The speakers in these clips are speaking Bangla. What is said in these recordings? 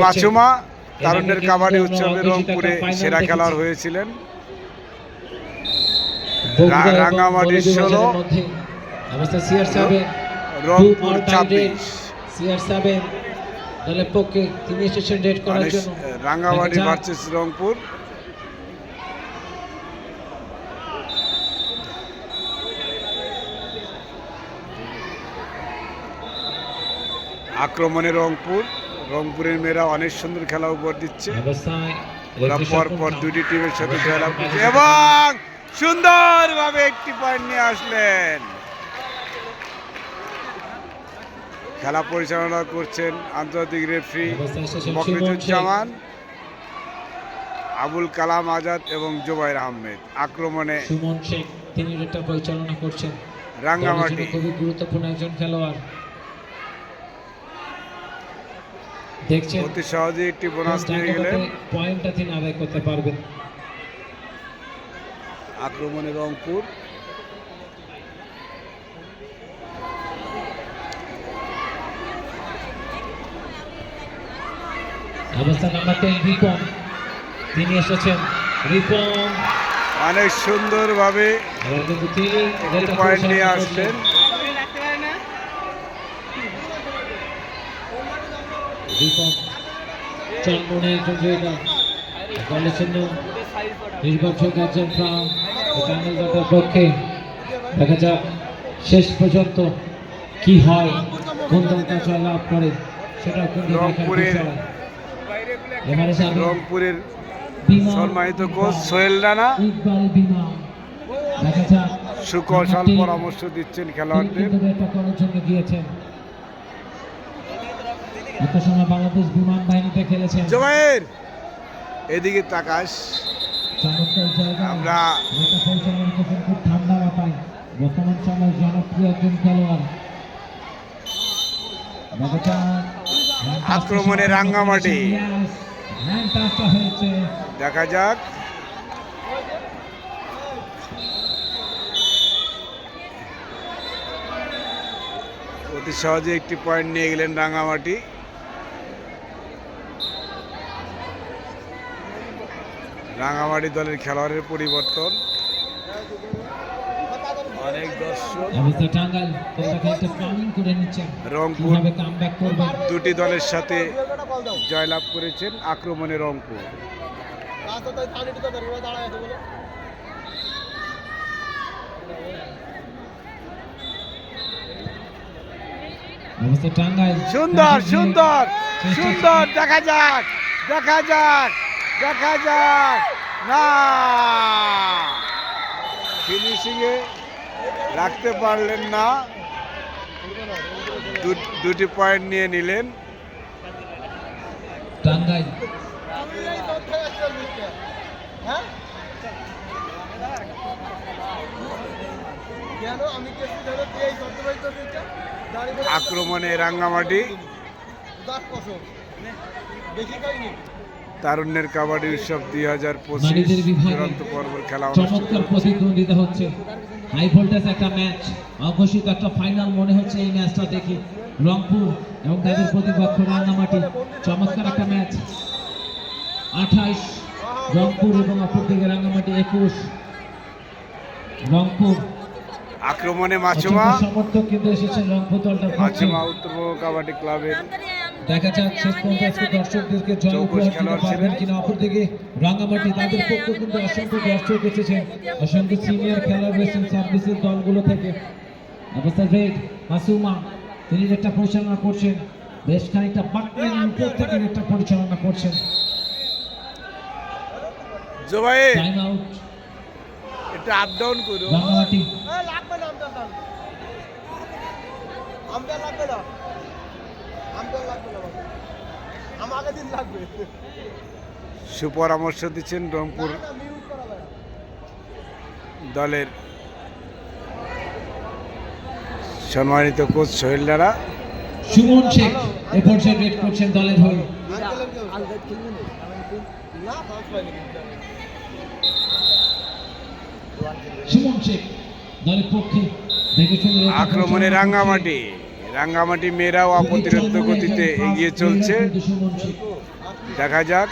মাসুমা তারুণ্যের কাবাডি উৎসবে রংপুরে সেরা খেলোয়াড় হয়েছিলেন। রাঙ্গামাটির 16, রংপুর 26। রাঙ্গামাটি ভার্সেস রংপুর। আক্রমণে রংপুরের মেয়েরা অনেক সুন্দর খেলা উপহার দিচ্ছে। ওরা পরপর দুটি টিমের সাথে জয়লাভ করছে এবং সুন্দরভাবে একটি পয়েন্ট নিয়ে আসলেন। খেলা পরিচালনা করছেন আন্তর্জাতিক রেফারি মকলিদুজ্জামান, আবুল কালাম আজাদ এবং জুবাইর আহমেদ। আক্রমণে সুমন শেখ, তিনি এটা পরিচালনা করছেন। রাঙ্গামাটি খুবই গুরুত্বপূর্ণ একজন খেলোয়াড়। দেখছেন অতি সহজে একটি বোনাস নিয়ে গেলেন। পয়েন্টটা তিনি আদায় করতে পারবেন। আক্রমণে রংপুর। অবস্থা নাম্বার 10 রিপন, তিনি এসেছেন। রিপন অনেক সুন্দরভাবে একটি পয়েন্ট নিয়ে আসলেন। রিপন চন্মনে একজন জয়িতা দলের জন্য নির্বাচক একজন প্যানেল দলের পক্ষে। দেখা যাক শেষ পর্যন্ত কি হয়, কোন দলটা জয়লাভ করে সেটা কিন্তু রংপুরের সম্মানিত কোচ সোহেল রানা দেখা যাক সুকৌশল পরামর্শ দিচ্ছেন খেলোয়াড়দের। গিয়েছেন এত সময় বাংলাদেশ বিমান বাহিনীতে খেলেছেন। জুবাইর এদিকে তাকাস। আমরা খুব ঠান্ডা মাথায় বর্তমান সময় জনপ্রিয় একজন খেলোয়াড়। আক্রমণে রাঙ্গামাটি। দেখা যাক অতি সহজে একটি পয়েন্ট নিয়ে গেলেন রাঙ্গামাটি। রাঙ্গামাটি দলের খেলোয়াড়ের পরিবর্তন। অনেক দর্শক রংপুর দুটি দলের সাথে জয়লাভ করেছেন। আক্রমণে রংপুর। সুন্দর সুন্দর সুন্দর। দেখা যাক দেখা যাক দেখা যাক না, ফিনিশিং এ রাখতে পারলেন না। দুটি পয়েন্ট নিয়ে নিলেন। আক্রমণে রাঙ্গামাটি। তারুণ্যের কাবাডি উৎসব 2025 চূড়ান্ত পর্বের খেলা চমৎকার প্রতিদ্বন্দ্বিতা হচ্ছে। হাই ভোল্টেজ একটা ম্যাচ, অঘোষিত একটা ফাইনাল মনে হচ্ছে এই ম্যাচটা দেখে। রংপুর এবং তাদের প্রতিপক্ষ রাঙ্গামাটি, চমৎকার একটা ম্যাচ। 28 রংপুর এবং অপরদিকে রাঙ্গামাটি 21। রংপুর আক্রমণে মাসুমা সমর্থক কিন্তু এসেছেন রংপুর দলটার পক্ষে। মাসুমা উত্তরবঙ্গ কাবাডি ক্লাবের দেখা যাক শেষ পর্যন্ত দর্শকদেরকে জয় উপহার দিতে পারবেন কিনা। অপরদিকে রাঙ্গামাটি, তাদের পক্ষে কিন্তু অসংখ্য দর্শক এসেছেন, অসংখ্য সিনিয়র খেলোয়াড় রয়েছেন সার্ভিসের দলগুলো থেকে। অবস্থা রেড মাসুমা, তিনি একটা পরিচালনা করছেন, বেশ খানিকটা বাকলেন উপর থেকে একটা পরিচালনা করছেন। Zubair time out. এটা আপ ডাউন করো। রাঙ্গামাটি সুপরামর্শ দিচ্ছেন রংপুর দলের সম্মানিত কোচ সোহেল রানা। সুমন শেখ এফোর্টে রেড করছেন দলের হয়ে। সুমন শেখ দলের পক্ষে আক্রমণে রাঙ্গামাটি। রাঙ্গামাটি মেয়েরাও অপ্রতিরোধ্য গতিতে এগিয়ে চলছে, দেখা যাক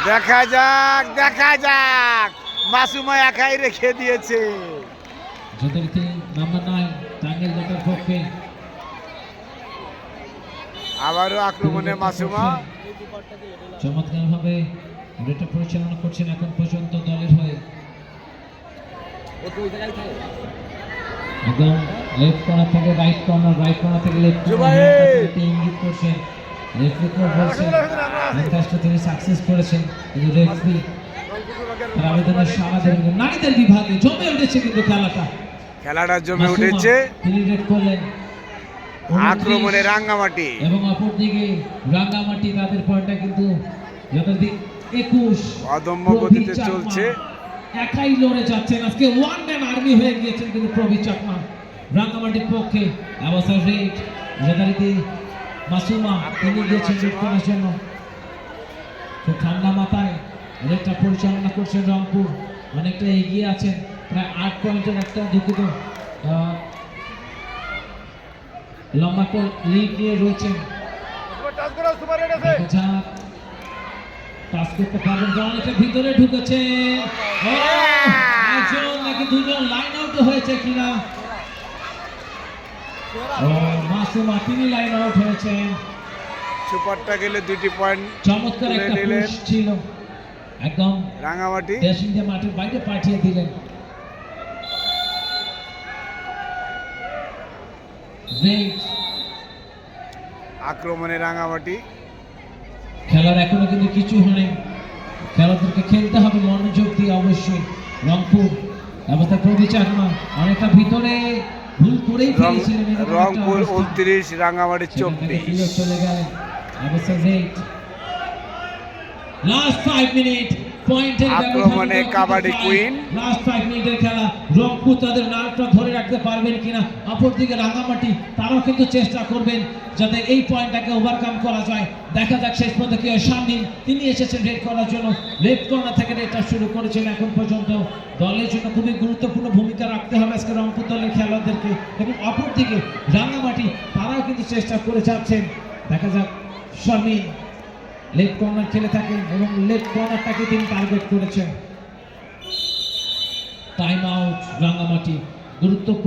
দেখা যাক দেখা যাক। মাসুমা একাই রেখে দিয়েছে। যথারীতি নাম্বার 9 টাঙ্গেল জেতার পক্ষে আবারও আক্রমণে মাসুমা। চমৎকার ভাবে রেটটা পরিচালনা করছেন এখন পর্যন্ত দলের হয়ে। একদম লেফট কর্নার থেকে রাইট কর্নার, রাইট কর্নার থেকে লেফট কর্নার ইঙ্গিত করছেন। রেফারি কোচ বলছেন কাজটা তিনি সাকসেস করেছেন, কিন্তু রেফারি তার আবেদনের সাড়া দেবেন। নারীদের বিভাগে জমে উঠেছে কিন্তু খেলাটা জমে উঠেছে। তিনি রেড করলেন আক্রমণে রাঙ্গামাটি এবং অপরদিকে রাঙ্গামাটি তাদের পয়েন্টটা কিন্তু যতদিন 21 অদম্য গতিতে চলছে। একাই লড়ে যাচ্ছেন, আজকে ওয়ান ম্যান আর্মি হয়ে গিয়েছেন কিন্তু প্রবীর চাকমা রাঙ্গামাটির পক্ষে। অবশ্য রেড যথারীতি মাসুমা তিনি গিয়েছেন রেড করার জন্য। খুব ঠান্ডা মাথায় রেডটা পরিচালনা করছেন রংপুর, অনেকটা এগিয়ে আছেন, প্রায় 8 পয়েন্টের একটা দুঃখিত লম্বা লিড নিয়ে রয়েছেন। টাচ করতে পারবেন, অনেকটা ভিতরে ঢুকেছে, একজন নাকি দুজন লাইন আউট হয়েছে কিনা। মাসুমা তিনি লাইন আউট হয়েছেন। সুপারটা গেলে 2টি পয়েন্ট চমৎকার একটা পুশ ছিল, একদম রাঙ্গামাটি ড্যাশিংকে মাঠের বাইরে পাঠিয়ে দিলেন। আক্রমণে রাঙ্গামাটি। খেলার এখনো কিন্তু কিছু হয়নি, খেলাদেরকে খেলতে হবে মনোযোগ দিয়ে অবশ্যই। রংপুর অবস্থা প্রবীর চাকমা অনেকটা ভিতরে ভুল করেই ফেলেছিলেন। রংপুর 29 রাঙ্গামাটি 24 চলে গেলেন। অবস্থা লাস্ট 5 মিনিট পয়েন্টের আক্রমণে কাবাডি কুইন। লাস্ট 5 মিনিটের খেলা, রংপুর তাদের নামটা ধরে রাখতে পারবেন কিনা। অপরদিকে রাঙ্গামাটি তারাও কিন্তু চেষ্টা করবেন যাতে এই পয়েন্টটাকে ওভারকাম করা যায়। দেখা যাক শেষ পর্যন্ত কি হয়। শারমিন তিনি এসেছেন রেড করার জন্য, লেফট কর্নার থেকে রেডটা শুরু করেছেন। এখন পর্যন্ত দলের জন্য খুবই গুরুত্বপূর্ণ ভূমিকা রাখতে হবে আজকে রংপুর দলের খেলোয়াড়দেরকে। এবং অপরদিকে রাঙ্গামাটি তারাও কিন্তু চেষ্টা করে যাচ্ছেন। দেখা যাক শারমিন লেফট কর্নার খেলে থাকেন এবং লেফট কর্নারটাকে তিনি টার্গেট করেছেন। টাইম আউট রাঙ্গামাটি, গুরুত্বপূর্ণ।